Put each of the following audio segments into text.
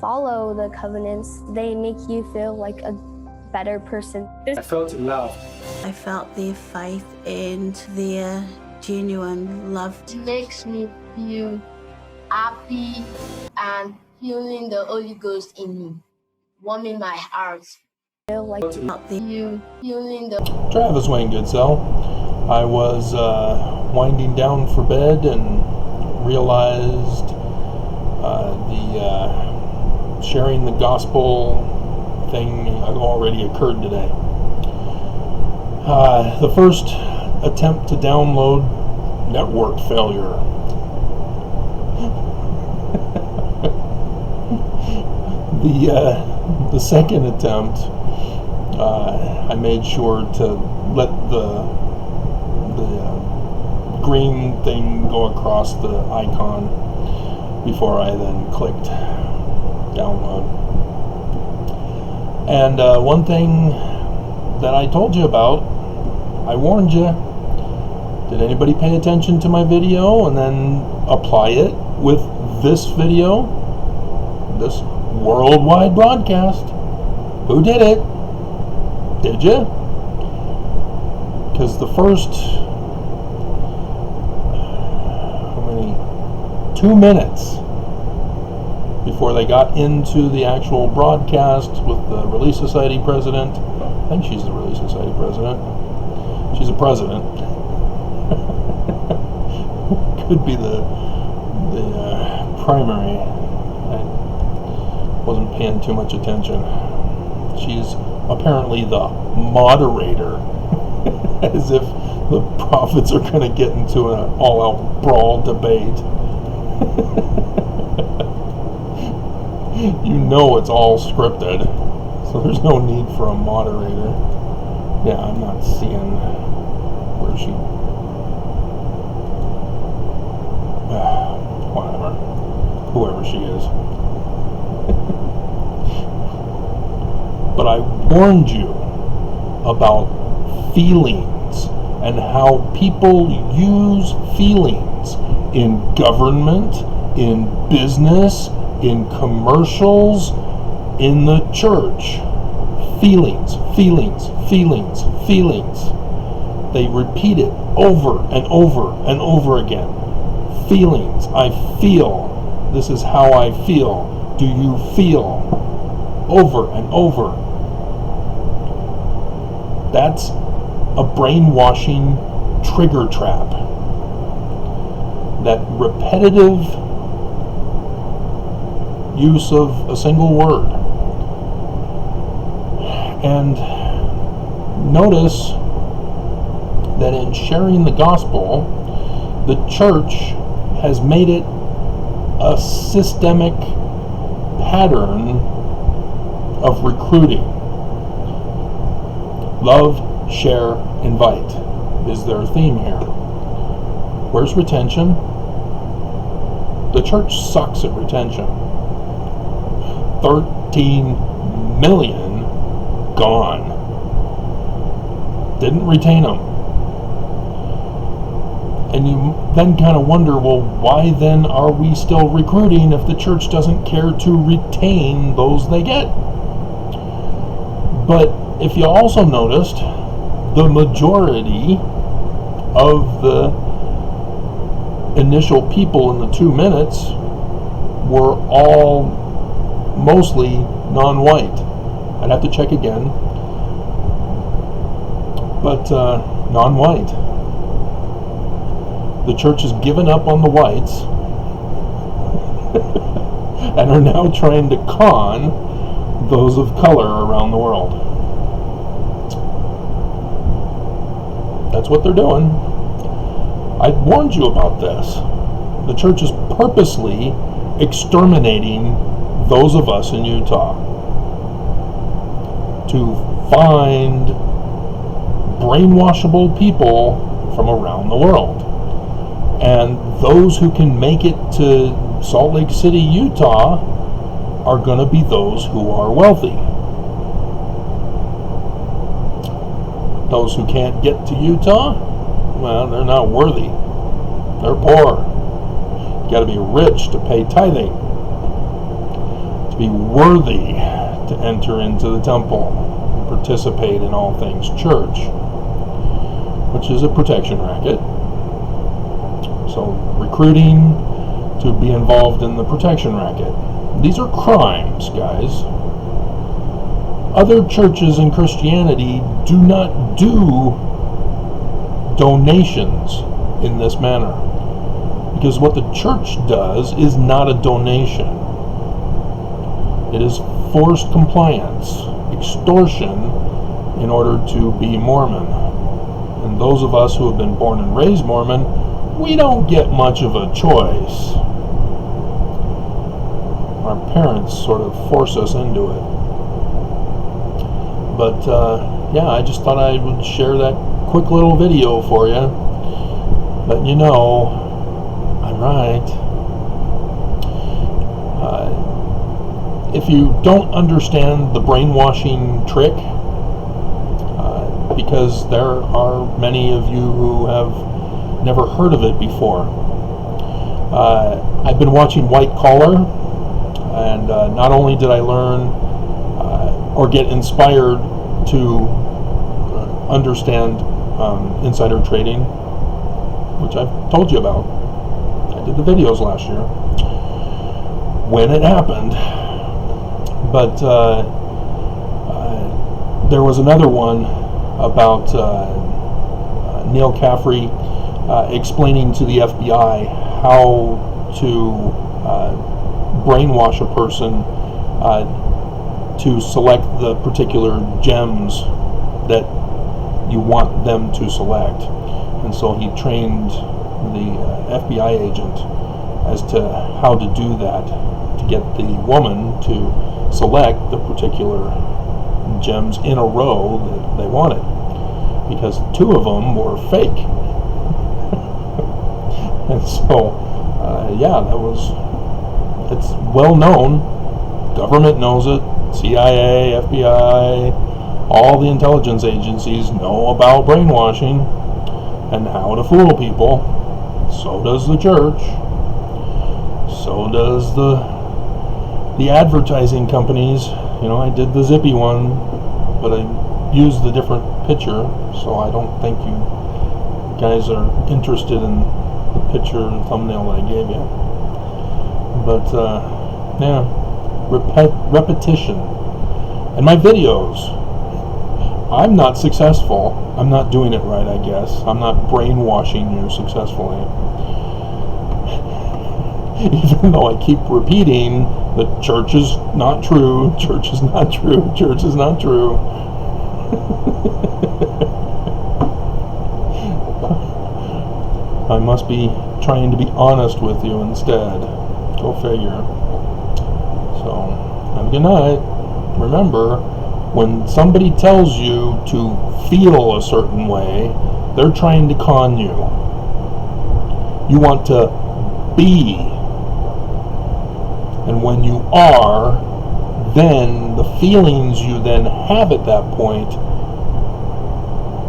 follow the covenants, they make you feel like a better person. I felt loved. I felt their faith and their genuine love. It makes me feel happy and feeling the Holy Ghost in me, warming my heart. Feel like Feeling the Travis Wayne Goodsell. I was winding down for bed and realized the sharing the gospel thing already occurred today. The first attempt to download, network failure. The second attempt, I made sure to let the green thing go across the icon before I then clicked download. And one thing that I told you about, I warned you. Did anybody pay attention to my video and then apply it with this video? This worldwide broadcast? Who did it? Did you? Because the first 2 minutes before they got into the actual broadcast with the Relief Society president, I think she's the Relief Society president. She's a president. Could be the primary. I wasn't paying too much attention. She's apparently the moderator, as if the prophets are going to get into an all-out brawl debate. You know it's all scripted, so there's no need for a moderator. Yeah, I'm not seeing where she... whatever. Whoever she is. But I warned you about feelings and how people use feelings in government, in business, in commercials, in the church. Feelings, feelings, feelings, feelings. They repeat it over and over and over again. Feelings. I feel. This is how I feel. Do you feel? Over and over. That's a brainwashing trigger trap. That repetitive use of a single word. And notice that in sharing the gospel, the church has made it a systemic pattern of recruiting. Love, share, invite is their theme here. Where's retention? The church sucks at retention. 13 million gone. Didn't retain them. And you then kind of wonder, well, why then are we still recruiting if the church doesn't care to retain those they get? But if you also noticed, the majority of the initial people in the 2 minutes were all mostly non-white. I'd have to check again. But non-white. The church has given up on the whites and are now trying to con those of color around the world. That's what they're doing. I warned you about this. The church is purposely exterminating those of us in Utah to find brainwashable people from around the world. And those who can make it to Salt Lake City, Utah, are going to be those who are wealthy. Those who can't get to Utah, well, they're not worthy. They're poor. You got to be rich to pay tithing. to be worthy to enter into the temple and participate in all things church, which is a protection racket. So recruiting to be involved in the protection racket. These are crimes, guys. Other churches in Christianity do not do donations in this manner, because what the church does is not a donation. It is forced compliance, extortion, in order to be Mormon. And those of us who have been born and raised Mormon, we don't get much of a choice. Our parents sort of force us into it. But yeah, I just thought I would share that quick little video for you. But you know, I'm right. If you don't understand the brainwashing trick, because there are many of you who have never heard of it before. I've been watching White Collar, and not only did I learn or get inspired to understand insider trading, which I've told you about. I did the videos last year when it happened. But there was another one about Neil Caffrey explaining to the FBI how to brainwash a person to select the particular gems that you want them to select. And so he trained the FBI agent as to how to do that, to get the woman to select the particular gems in a row that they wanted, because 2 of them were fake. And so yeah, it's well known. Government knows it. CIA, FBI, all the intelligence agencies know about brainwashing and how to fool people. So does the church. So does the advertising companies. You know, I did the Zippy one, but I used the different picture, so I don't think you guys are interested in the picture and thumbnail that I gave you. But yeah, repetition. And my videos, I'm not successful. I'm not doing it right, I guess. I'm not brainwashing you successfully. Even though I keep repeating that church is not true, church is not true, church is not true. I must be trying to be honest with you instead. Go figure. So, have a good night. Remember, when somebody tells you to feel a certain way, they're trying to con you. You want to be. And when you are, then the feelings you then have at that point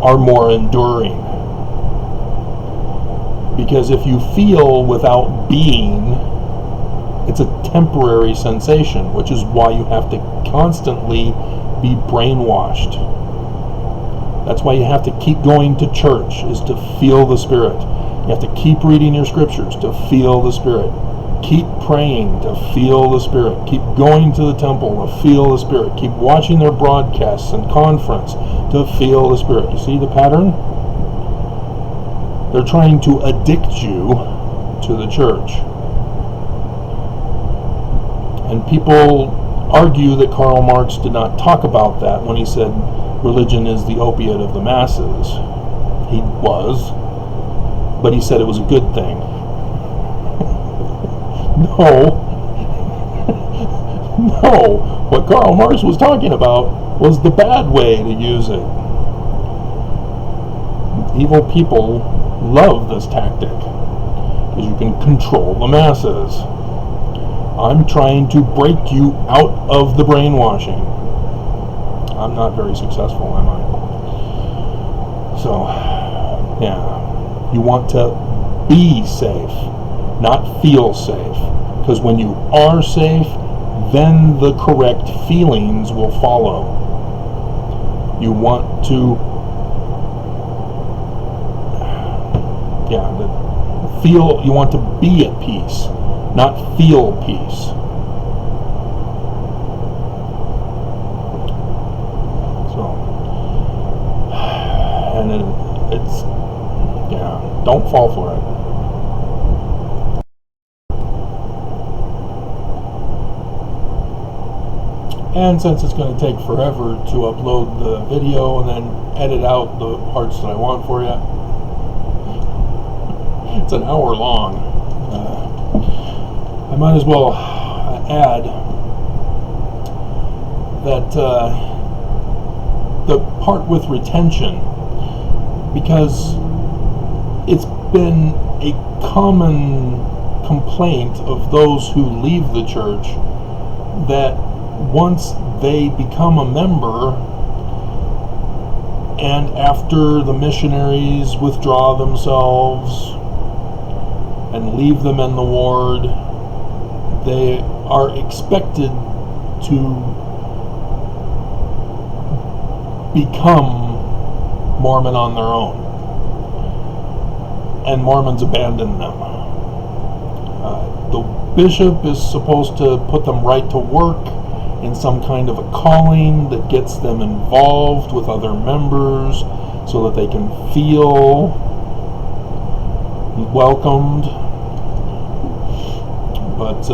are more enduring. Because if you feel without being, it's a temporary sensation, which is why you have to constantly be brainwashed. That's why you have to keep going to church, is to feel the Spirit. You have to keep reading your scriptures to feel the Spirit. Keep praying to feel the Spirit. Keep going to the temple to feel the Spirit. Keep watching their broadcasts and conference to feel the Spirit. You see the pattern? They're trying to addict you to the church. And people argue that Karl Marx did not talk about that when he said religion is the opiate of the masses. He was, but he said it was a good thing. No. What Karl Marx was talking about was the bad way to use it. Evil people love this tactic because you can control the masses. I'm trying to break you out of the brainwashing. I'm not very successful, am I? So, yeah. You want to be safe, not feel safe. Because when you are safe, then the correct feelings will follow. You want to, you want to be at peace, not feel peace. So, and don't fall for it. And since it's going to take forever to upload the video and then edit out the parts that I want for you, it's an hour long. I might as well add that the part with retention, because it's been a common complaint of those who leave the church that once they become a member, and after the missionaries withdraw themselves and leave them in the ward, they are expected to become Mormon on their own, and Mormons abandon them. The bishop is supposed to put them right to work in some kind of a calling that gets them involved with other members so that they can feel welcomed. But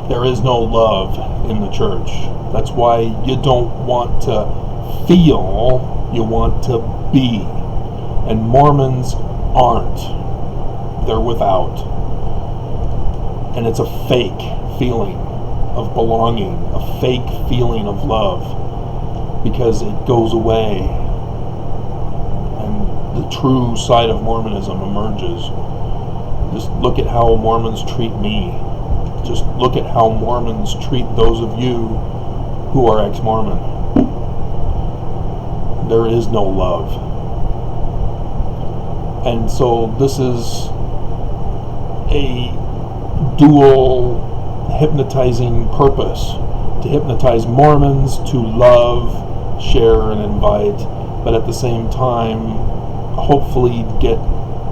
there is no love in the church. That's why you don't want to feel, you want to be. And Mormons aren't. They're without. And it's a fake feeling of belonging, a fake feeling of love, because it goes away and the true side of Mormonism emerges. Just look at how Mormons treat me. Just look at how Mormons treat those of you who are ex-Mormon. There is no love. And so this is a dual hypnotizing purpose: to hypnotize Mormons, to love, share, and invite, but at the same time hopefully get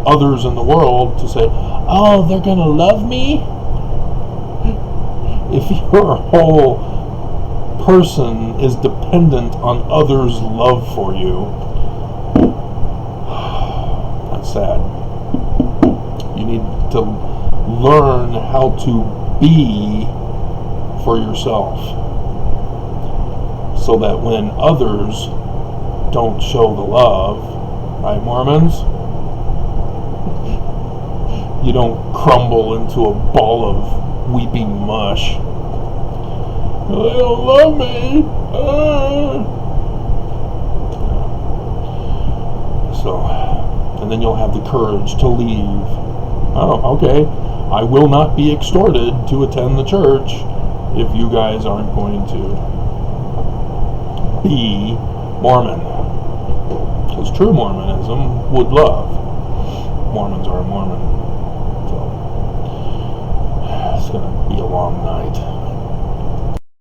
others in the world to say, oh, they're gonna love me? If your whole person is dependent on others' love for you, that's sad. You need to learn how to be for yourself, so that when others don't show the love, right, Mormons? You don't crumble into a ball of weeping mush. They don't love me. So, and then you'll have the courage to leave. Oh, okay. I will not be extorted to attend the church if you guys aren't going to be Mormon. Because true Mormonism would love. Mormons are Mormon. So, it's going to be a long night.